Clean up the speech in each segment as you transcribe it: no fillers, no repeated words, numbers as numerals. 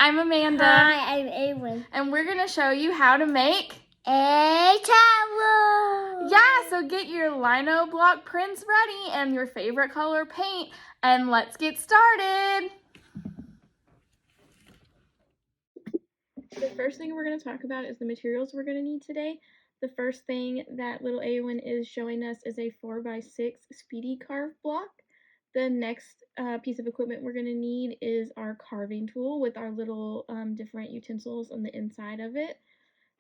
I'm Amanda. Hi, I'm Awen. And we're going to show you how to make a towel. Yeah, so get your lino-block prints ready and your favorite color paint, and let's get started. The first thing we're going to talk about is the materials we're going to need today. The first thing that little Awen is showing us is a 4x6 speedy carve block. The next piece of equipment we're going to need is our carving tool with our little different utensils on the inside of it.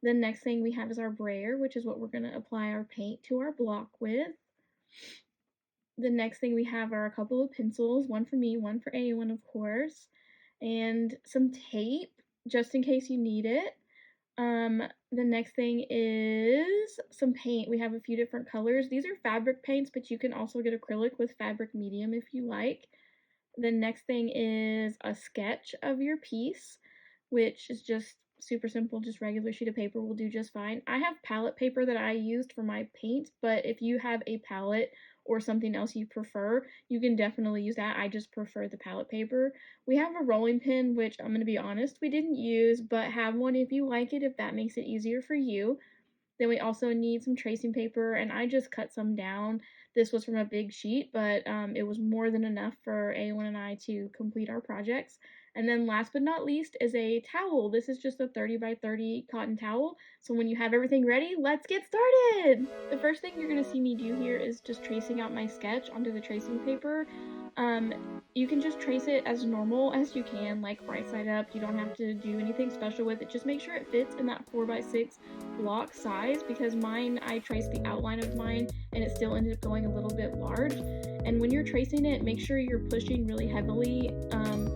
The next thing we have is our brayer, which is what we're going to apply our paint to our block with. The next thing we have are a couple of pencils, one for me, one for Awen, of course, and some tape just in case you need it. The next thing is some paint. We have a few different colors. These are fabric paints, but you can also get acrylic with fabric medium if you like. The next thing is a sketch of your piece, which is just super simple. Just regular sheet of paper will do just fine. I have palette paper that I used for my paint, but if you have a palette or something else you prefer, you can definitely use that. I just prefer the palette paper. We have a rolling pin, which I'm going to be honest, we didn't use, but have one if you like it, if that makes it easier for you. Then we also need some tracing paper, and I just cut some down. This was from a big sheet, but it was more than enough for Awen and I to complete our projects. And then last but not least is a towel. This is just a 30 by 30 cotton towel. So when you have everything ready, let's get started! The first thing you're going to see me do here is just tracing out my sketch onto the tracing paper. You can just trace it as normal as you can, like right side up. You don't have to do anything special with it. Just make sure it fits in that 4x6 block size, because mine, I traced the outline of mine and it still ended up going a little bit large. And when you're tracing it, make sure you're pushing really heavily,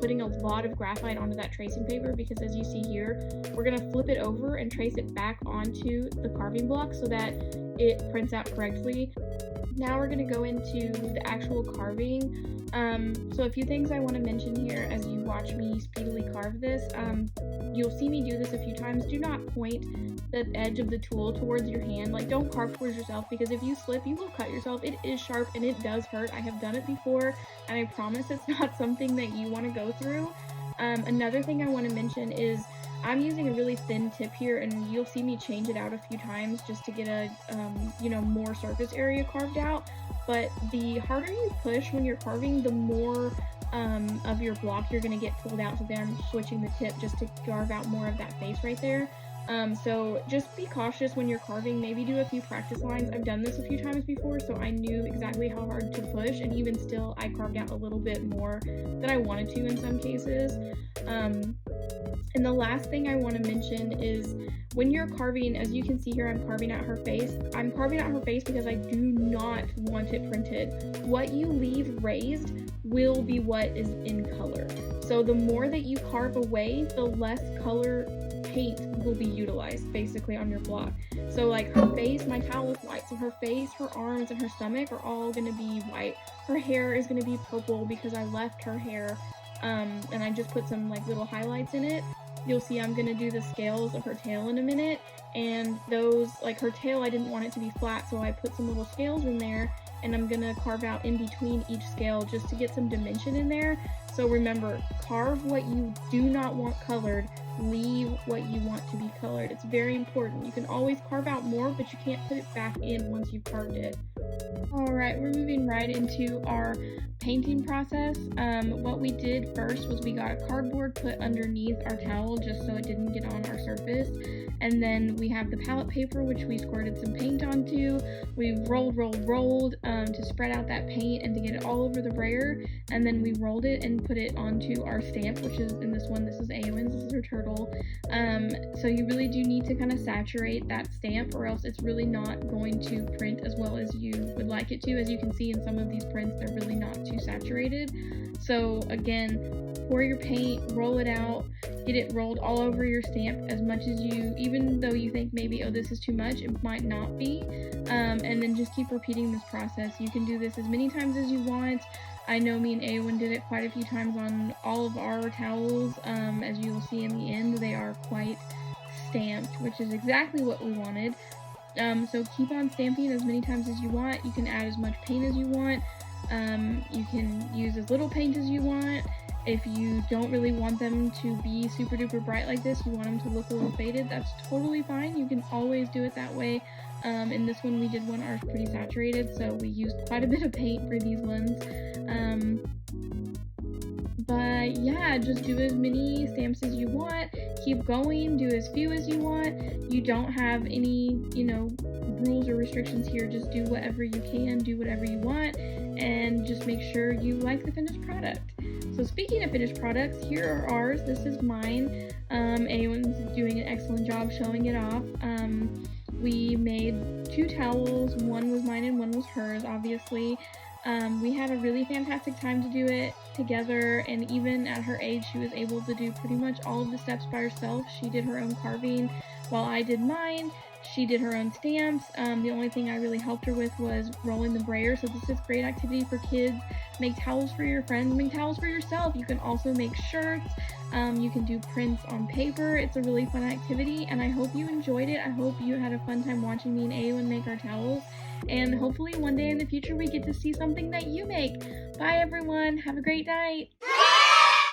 putting a lot of graphite onto that tracing paper, because as you see here, we're going to flip it over and trace it back onto the carving block so that it prints out correctly. Now we're going to go into the actual carving. So a few things I want to mention here as you watch me speedily carve this. You'll see me do this a few times. Do not point the edge of the tool towards your hand. Like, don't carve towards yourself, because if you slip, you will cut yourself. It is sharp and it does hurt. I have done it before, and I promise it's not something that you want to go through. Another thing I want to mention is I'm using a really thin tip here, and you'll see me change it out a few times just to get a more surface area carved out. But the harder you push when you're carving, the more of your block you're going to get pulled out. So there I'm switching the tip just to carve out more of that face right there. So just be cautious when you're carving. Maybe do a few practice lines. I've done this a few times before, so I knew exactly how hard to push, and even still I carved out a little bit more than I wanted to in some cases. And the last thing I want to mention is when you're carving, as you can see here, I'm carving out her face. I'm carving out her face because I do not want it printed. What you leave raised will be what is in color. So the more that you carve away, the less color paint will be utilized basically on your block. So like her face, my towel is white, so her face, her arms, and her stomach are all going to be white. Her hair is going to be purple because I left her hair and I just put some like little highlights in it. You'll see I'm going to do the scales of her tail in a minute, and those, like her tail, I didn't want it to be flat, so I put some little scales in there, and I'm going to carve out in between each scale just to get some dimension in there. So remember, carve what you do not want colored, leave what you want to be colored. It's very important. You can always carve out more, but you can't put it back in once you've carved it. Alright, we're moving right into our painting process. What we did first was we got a cardboard put underneath our towel just so it didn't get on our surface. And then we have the palette paper, which we squirted some paint onto. We rolled to spread out that paint and to get it all over the brayer. And then we rolled it and put it onto our stamp, which is in this one. This is Awen's, this is her turtle. So you really do need to kind of saturate that stamp, or else it's really not going to print as well as you would like it to. As you can see in some of these prints, they're really not too saturated. So again, pour your paint, roll it out, get it rolled all over your stamp as much as you, even though you think maybe, oh, this is too much, it might not be. And then just keep repeating this process. You can do this as many times as you want. I know me and Awen did it quite a few times on all of our towels. As you will see in the end, they are quite stamped, which is exactly what we wanted. So keep on stamping as many times as you want. You can add as much paint as you want. You can use as little paint as you want. If you don't really want them to be super duper bright like this, you want them to look a little faded, that's totally fine. You can always do it that way. In this one we did want ours pretty saturated, so we used quite a bit of paint for these ones. But yeah, just do as many stamps as you want, keep going, do as few as you want. You don't have any, rules or restrictions here. Just do whatever you can, do whatever you want, and just make sure you like the finished product. So speaking of finished products, here are ours. This is mine. A1's doing an excellent job showing it off. We made 2 towels. One was mine and one was hers, obviously. We had a really fantastic time to do it together, and even at her age, she was able to do pretty much all of the steps by herself. She did her own carving while I did mine. She did her own stamps. The only thing I really helped her with was rolling the brayer, so this is a great activity for kids. Make towels for your friends, make towels for yourself. You can also make shirts. You can do prints on paper. It's a really fun activity, and I hope you enjoyed it. I hope you had a fun time watching me and Awen make our towels, and hopefully one day in the future we get to see something that you make. Bye everyone, have a great night.